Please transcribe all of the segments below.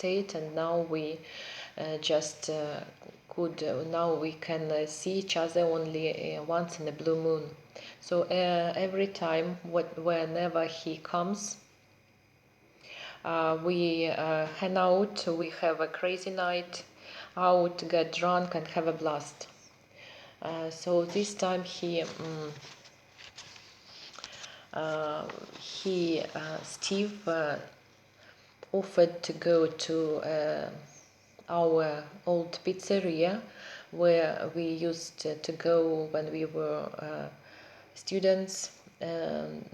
state, and now we just could now we can see each other only once in a blue moon. So every time, whenever he comes, we hang out, we have a crazy night out, get drunk and have a blast. So this time Steve offered to go to our old pizzeria where we used to go when we were students,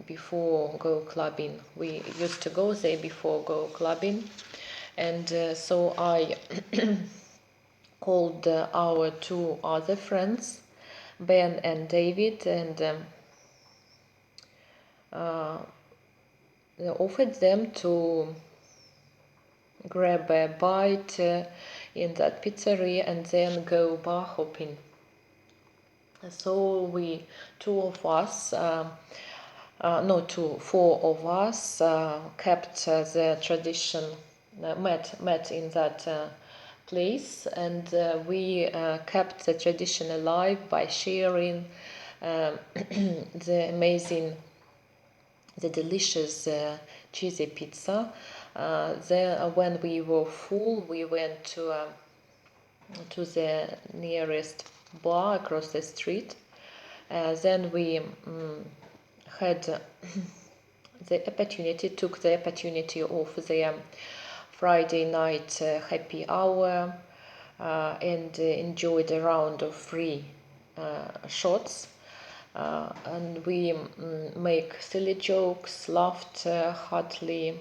before go clubbing. We used to go there before go clubbing, and so I called our two other friends, Ben and David, and offered them to grab a bite in that pizzeria and then go bar hopping. So four of us kept the tradition, met in that place, and we kept the tradition alive by sharing the delicious cheesy pizza. When we were full, we went to the nearest bar across the street. Then we had took the opportunity of the Friday night happy hour and enjoyed a round of free shots. And we make silly jokes, laughed heartily,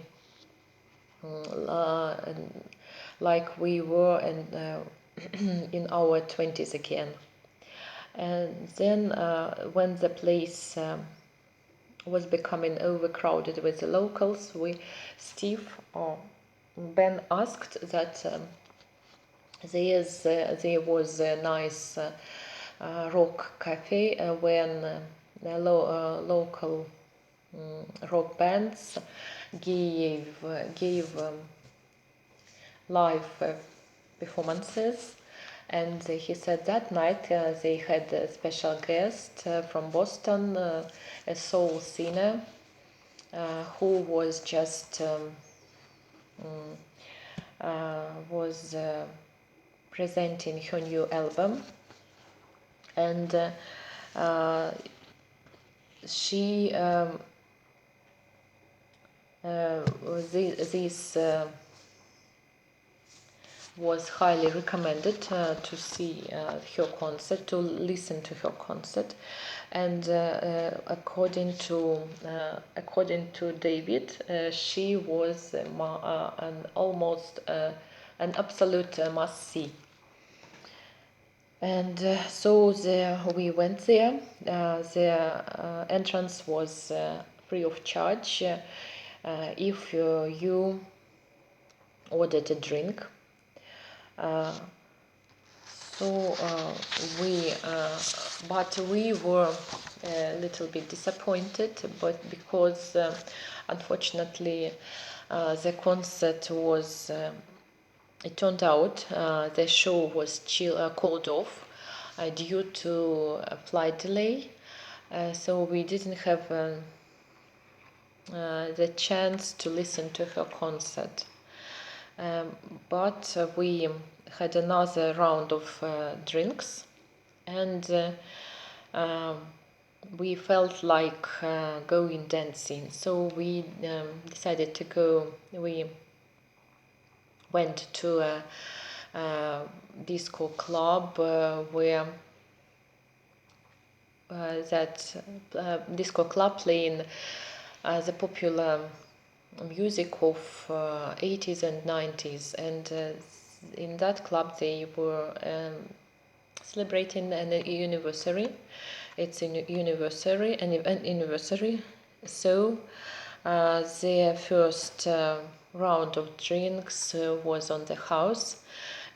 like we were in our 20s again. And then when the place was becoming overcrowded with the locals, Ben asked that there was a nice rock cafe when local rock bands gave live performances, and he said that night they had a special guest from Boston, a soul singer who was just was presenting her new album, and she this was highly recommended to see her concert, to listen to her concert, and according to David, she was an absolute must-see. And so we went there. The entrance was free of charge if you ordered a drink. But we were a little bit disappointed, but because unfortunately the concert was, it turned out the show was called off due to a flight delay, so we didn't have the chance to listen to her concert. But we had another round of drinks, and we felt like going dancing. So we decided to go. We went to a disco club where that disco club playing the popular music of 80s and 90s, and in that club they were celebrating an anniversary. It's an anniversary. So their first round of drinks was on the house,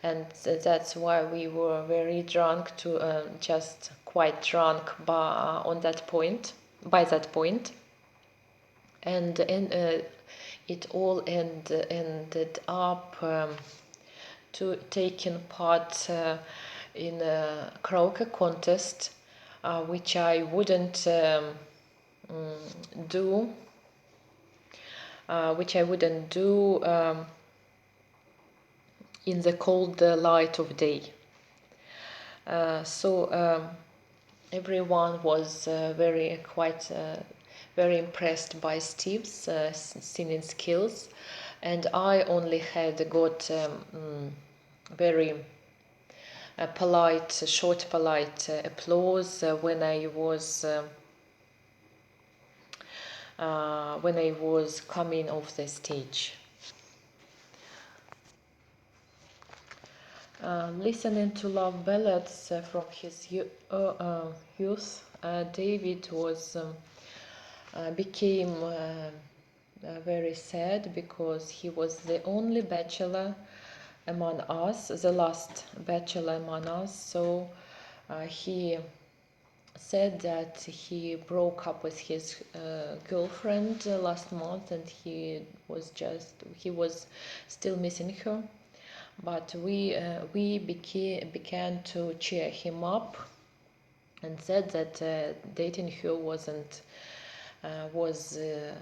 and that's why we were very drunk, just quite drunk by that point. And it all ended up to taking part in a karaoke contest, which I wouldn't do, in the cold light of day. So everyone was very impressed by Steve's singing skills, and I only had got very short polite applause when I was coming off the stage. Listening to love ballads from his youth, David became very sad because he was the only bachelor among us, the last bachelor among us. So he said that he broke up with his girlfriend last month, and he was still missing her. But we began to cheer him up and said that dating her was a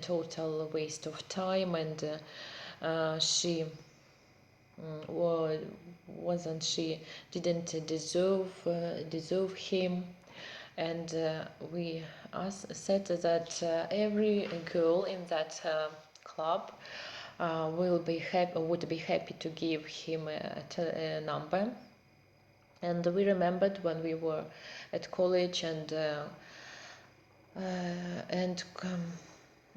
total waste of time, and she didn't deserve him. And we said that every girl in that club would be happy to give him a number. And we remembered when we were at college and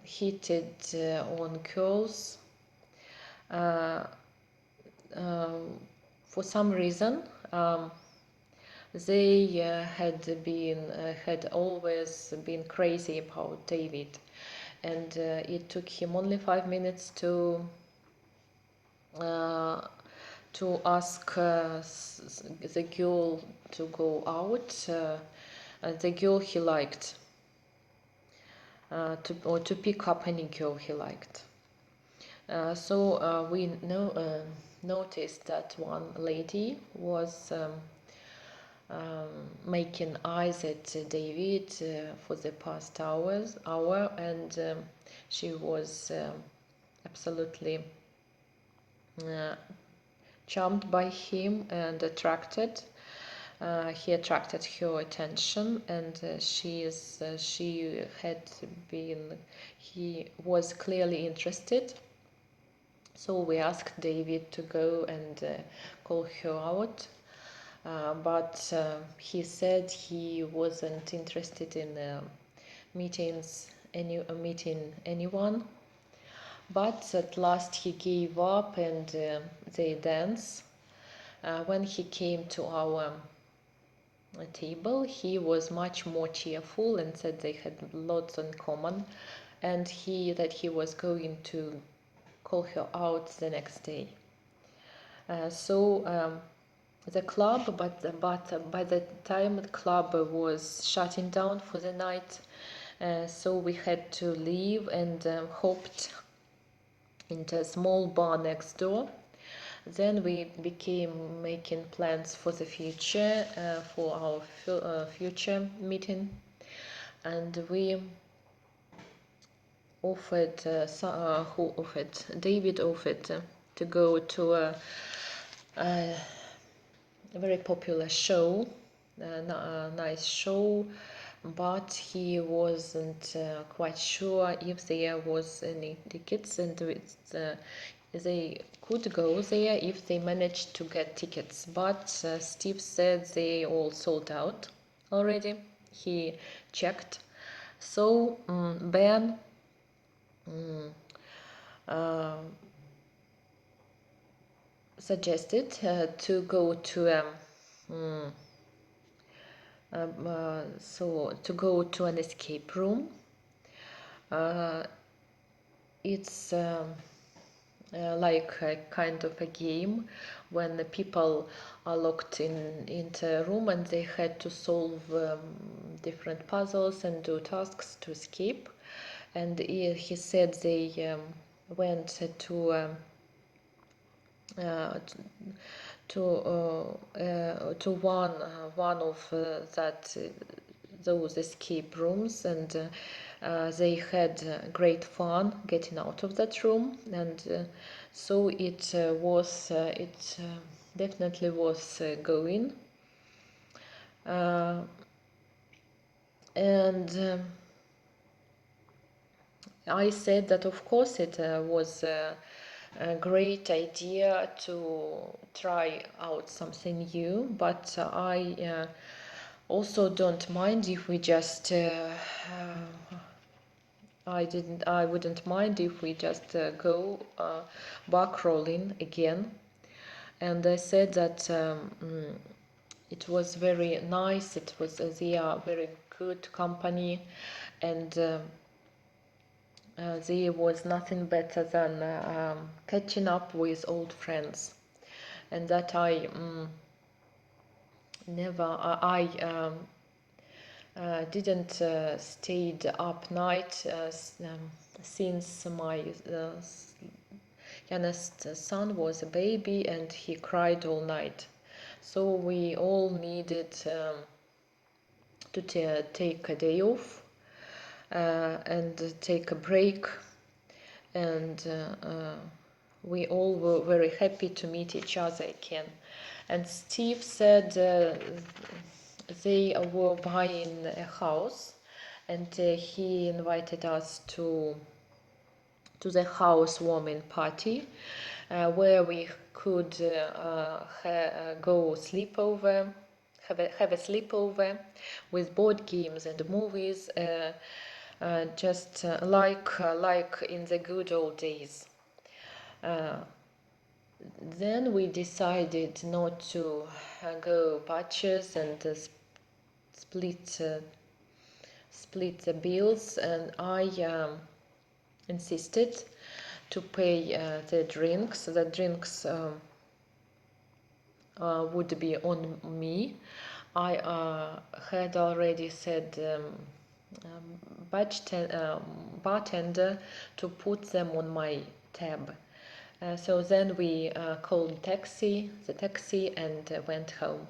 hitted on girls. For some reason, they had always been crazy about David, and it took him only 5 minutes to ask the girl to go out, the girl he liked, to pick up any girl he liked. So we noticed that one lady was making eyes at David for the past hour, and she was absolutely charmed by him and attracted. He attracted her attention, and he was clearly interested. So we asked David to go and call her out, but he said he wasn't interested in meeting anyone. But at last he gave up, and they danced. When he came to our table, he was much more cheerful and said they had lots in common, and that he was going to call her out the next day. So the club, but by the time the club was shutting down for the night, so we had to leave and hopped into a small bar next door. Then we became making plans for the future, for our future meeting, and we David offered to go to a very popular show, a nice show, but he wasn't quite sure if there was any tickets, and they could go there if they managed to get tickets. But Steve said they all sold out already. He checked. So Ben suggested to go to to go to an escape room. It's like a kind of a game when the people are locked into a room and they had to solve different puzzles and do tasks to escape. and he said they went uh, to one of that those escape rooms, and they had great fun getting out of that room, and so it definitely was going, and I said that of course it was a great idea to try out something new, but I also don't mind if we just I wouldn't mind if we just go back rolling again. And I said that it was very nice. It was they are very good company, and there was nothing better than catching up with old friends, and that I never I didn't stayed up night since my youngest son was a baby, and he cried all night. So we all needed to take a day off and take a break, and we all were very happy to meet each other again. And Steve said they were buying a house, and he invited us to the housewarming party, where we could go sleepover, have a sleepover with board games and movies, just like in the good old days. Then we decided not to go batches and split split the bills, and I insisted to pay the drinks. The drinks would be on me. I had already said bartender to put them on my tab. So then we called the taxi and went home.